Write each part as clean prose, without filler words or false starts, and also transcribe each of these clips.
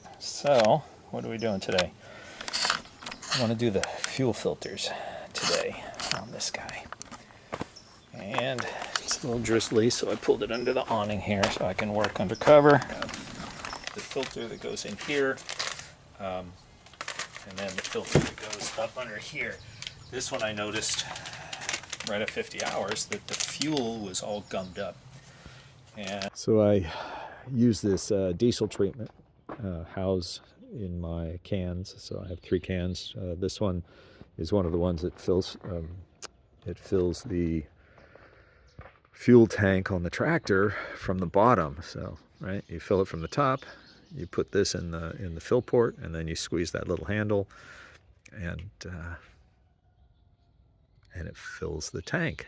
Alright, so what are we doing today? I want to do the fuel filters today on this guy. And it's a little drizzly, so I pulled it under the awning here so I can work under cover. The filter that goes in here, and then the filter that goes up under here. This one I noticed right at 50 hours that the fuel was all gummed up. And so I use this diesel treatment housed in my cans. So I have 3 cans. This one is one of the ones that fills the fuel tank on the tractor from the bottom. So right, you fill it from the top, you put this in the fill port, and then you squeeze that little handle, and it fills the tank.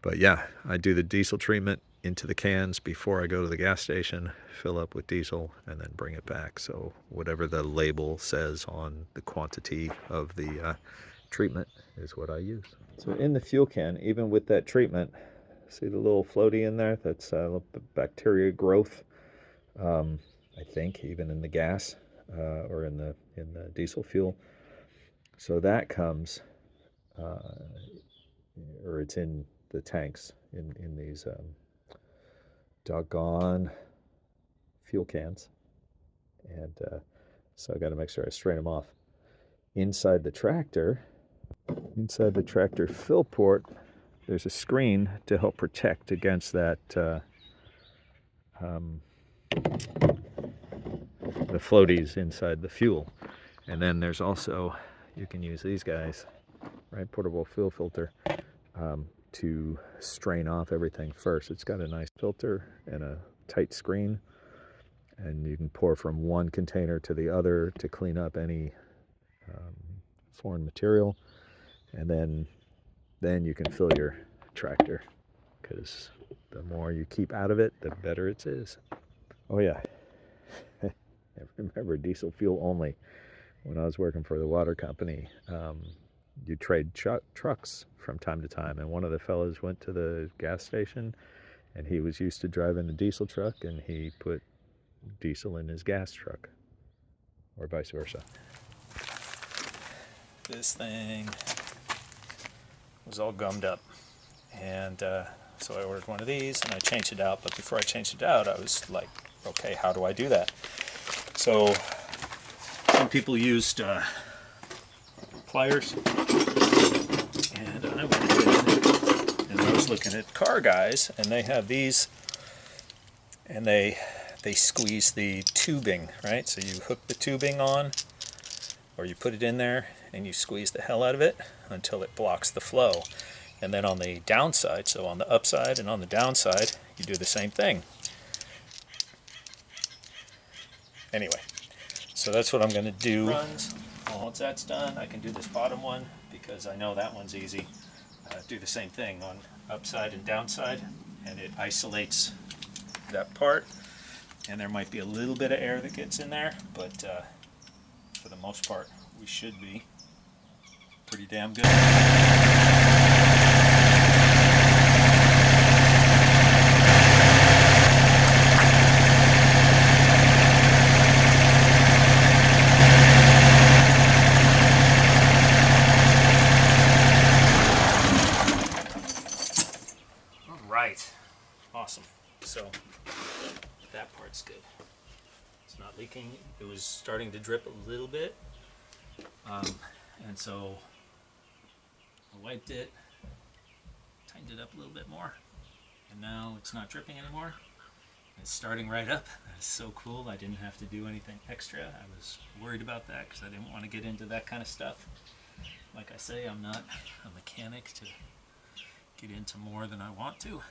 But yeah, I do the diesel treatment into the cans before I go to the gas station, fill up with diesel, and then bring it back. So whatever the label says on the quantity of the treatment is what I use. So in the fuel can, even with that treatment, see the little floaty in there? That's bacteria growth. I think even in the gas or in the diesel fuel. So that comes, or it's in the tanks in these doggone fuel cans, and so I got to make sure I strain them off. Inside the tractor fill port, there's a screen to help protect against that the floaties inside the fuel. And then there's also, you can use these guys, right, portable fuel filter, to strain off everything first. It's got a nice filter and a tight screen, and you can pour from one container to the other to clean up any foreign material, and then you can fill your tractor, because the more you keep out of it, the better it is. Oh yeah, I remember diesel fuel only. When I was working for the water company, you trade trucks from time to time, and one of the fellows went to the gas station, and he was used to driving a diesel truck, and he put diesel in his gas truck, or vice versa. This thing was all gummed up, and so I ordered one of these, and I changed it out. But before I changed it out, I was like, okay, how do I do that? So some people used pliers, and I went in, and I was looking at car guys, and they have these, and they squeeze the tubing, right? So you hook the tubing on, or you put it in there, and you squeeze the hell out of it until it blocks the flow. And then on the downside, so on the upside and on the downside, you do the same thing. Anyway, so that's what I'm going to do. Once that's done, I can do this bottom one, because I know that one's easy. Do the same thing on upside and downside, and it isolates that part. And there might be a little bit of air that gets in there, but for the most part, we should be pretty damn good. Right, awesome. So that part's good. It's not leaking. It was starting to drip a little bit, and so I wiped it, tightened it up a little bit more, and now it's not dripping anymore. It's starting right up. That's so cool. I didn't have to do anything extra. I was worried about that because I didn't want to get into that kind of stuff. Like I say, I'm not a mechanic to get into more than I want to,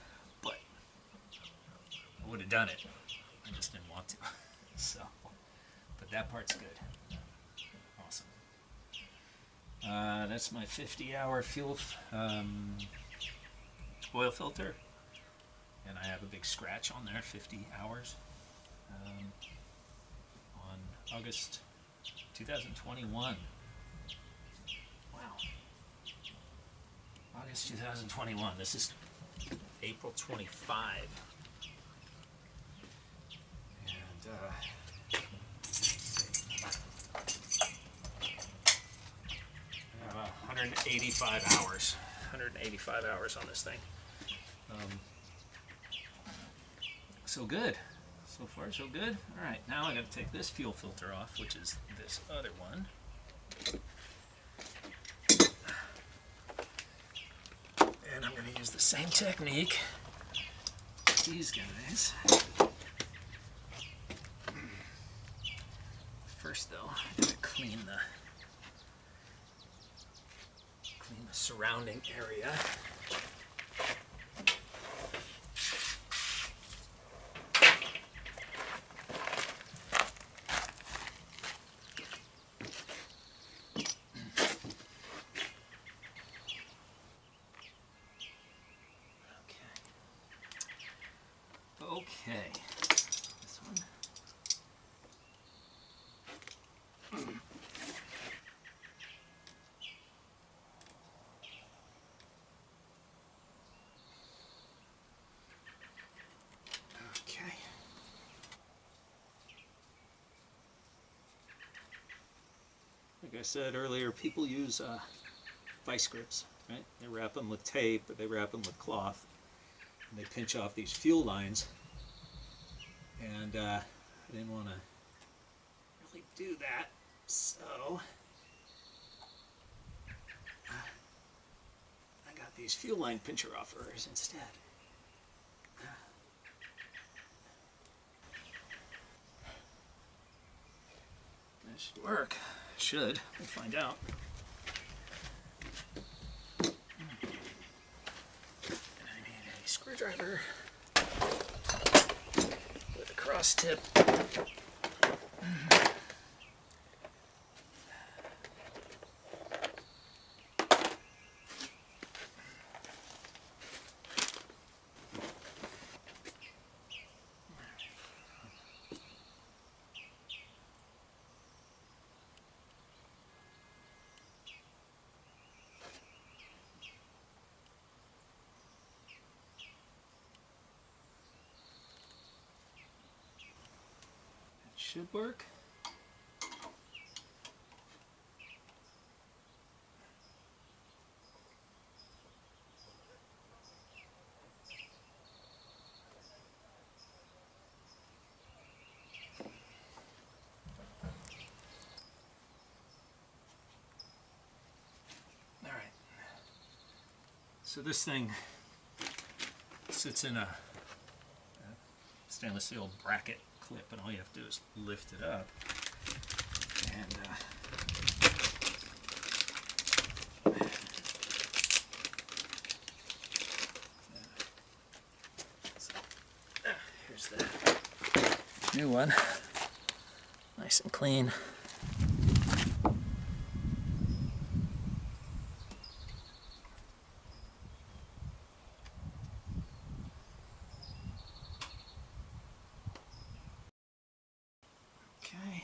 but I would have done it. I just didn't want to. So, but that part's good. Awesome. That's my 50-hour fuel oil filter, and I have a big scratch on there, 50 hours, on August 2021. Wow. August 2021. This is April 25. And 185 hours. 185 hours on this thing. So good. So far, so good. All right, now I got to take this fuel filter off, which is this other one. And I'm going to use the same technique with these guys. First, though, I'm going to clean the surrounding area. Okay, this one. Okay. Like I said earlier, people use vice grips, right? They wrap them with tape, or they wrap them with cloth, and they pinch off these fuel lines. And I didn't want to really do that, so I got these fuel line pincher offers instead. That should work. Should. We'll find out. And I need a screwdriver with a cross tip. Should work. All right. So this thing sits in a stainless steel bracket clip, and all you have to do is lift it up, and here's the new one, nice and clean. Okay.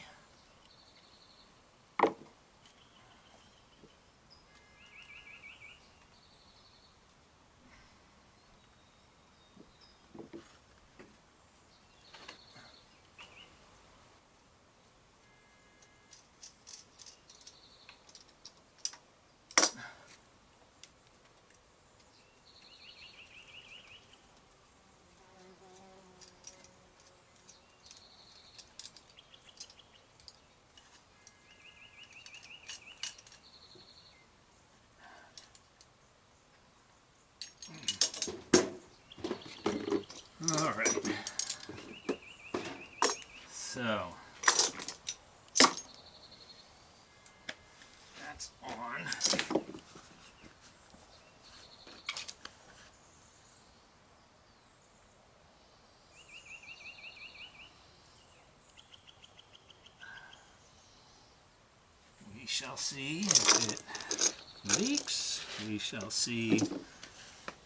All right. So that's on. We shall see if it leaks. We shall see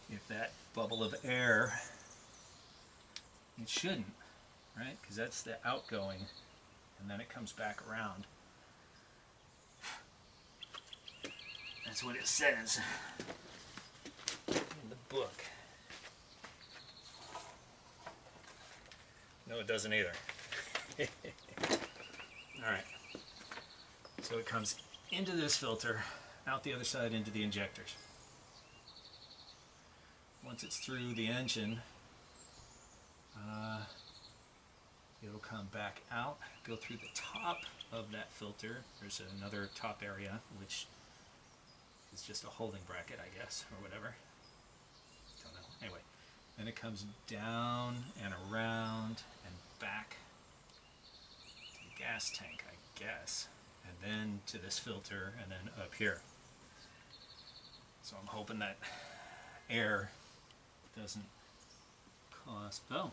if that bubble of air, it shouldn't, right? Because that's the outgoing, and then it comes back around. That's what it says in the book. No, it doesn't either. All right. So it comes into this filter out the other side into the injectors. Once it's through the engine, it'll come back out, go through the top of that filter. There's another top area, which is just a holding bracket, I guess, or whatever. Don't know. Anyway, then it comes down and around and back to the gas tank, I guess, and then to this filter, and then up here. So I'm hoping that air doesn't cause... Oh,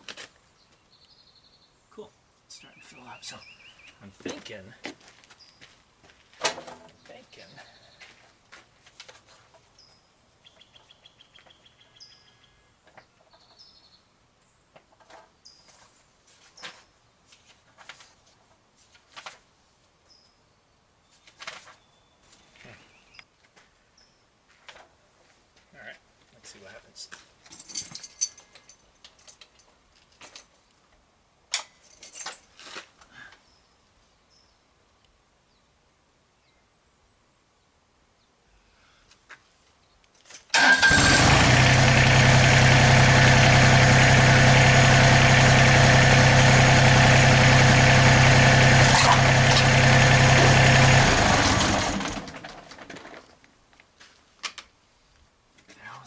cool. It's starting to fill up. So I'm thinking... Alright, let's see what happens.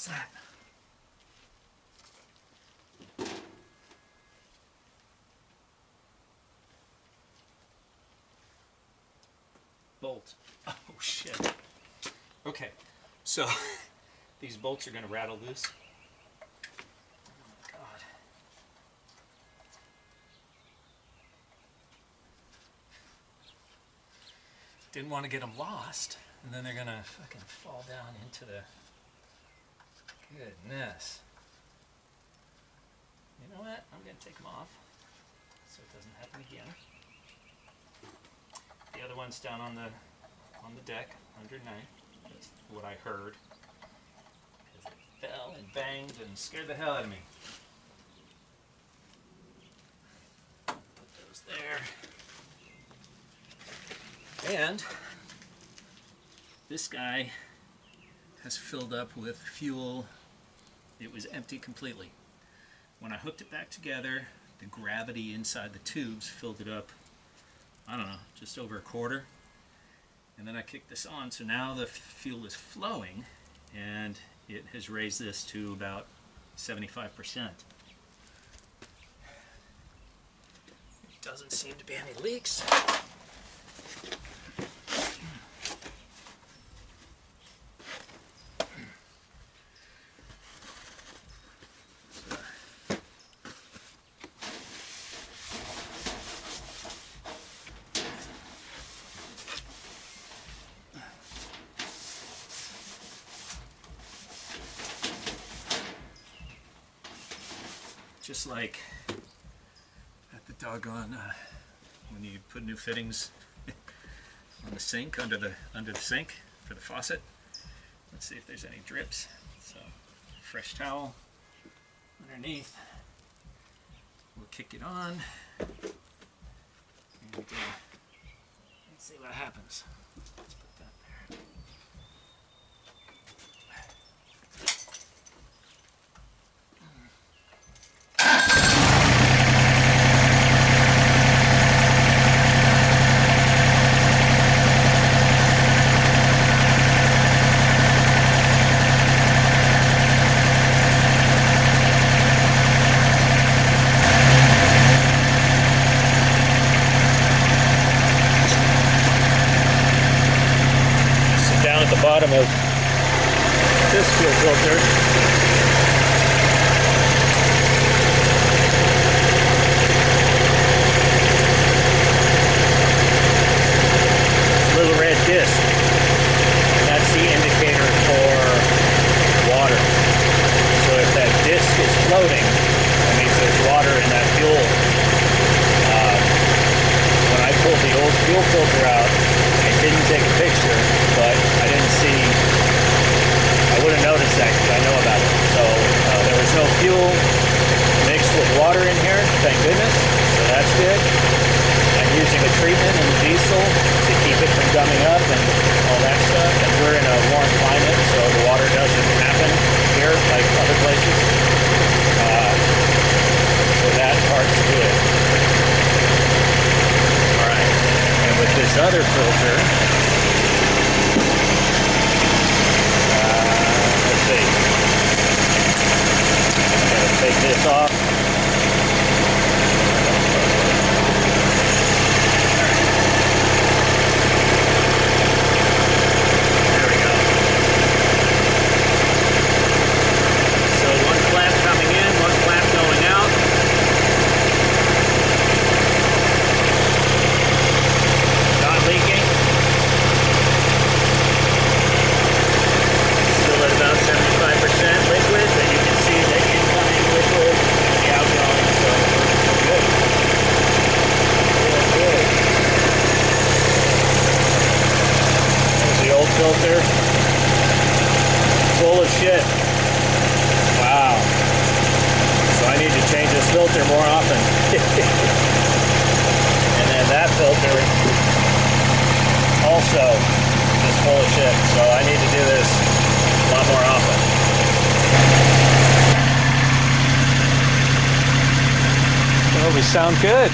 That? Bolt. Oh shit. Okay, so these bolts are going to rattle loose. Oh my god. Didn't want to get them lost, and then they're going to fucking fall down into the... Goodness. You know what? I'm going to take them off so it doesn't happen again. The other one's down on the deck underneath. That's what I heard. Because it fell and banged and scared the hell out of me. Put those there. And this guy has filled up with fuel. It was empty completely. When I hooked it back together, the gravity inside the tubes filled it up, I don't know, just over a quarter. And then I kicked this on, so now the fuel is flowing, and it has raised this to about 75%. There doesn't seem to be any leaks. Just like at the doggone when you put new fittings on the sink, under the sink for the faucet. Let's see if there's any drips. So fresh towel underneath. We'll kick it on. And, let's see what happens. Let's put that there. Bottom of this fuel filter. Little red disc. That's the indicator for water. So if that disc is floating, that means there's water in that fuel. When I pulled the old fuel filter out, I didn't take a picture, but I didn't see, I would have noticed that because I know about it. So there was no fuel mixed with water in here, thank goodness, so that's good. I'm using a treatment in the diesel to keep it from gumming up and all that stuff, and we're in a another filter. Let's see. I'm going to take this off. There we go. So one flap coming in, one flap going out. Not leaking. Still at about 75% liquid, but you can see the incoming liquid and the outgoing, so we're good. We're good. There's the old filter. Full of shit. Wow. So I need to change this filter more often. And then that filter also is full of shit, so I need to do this a lot more often. Well, we sound good.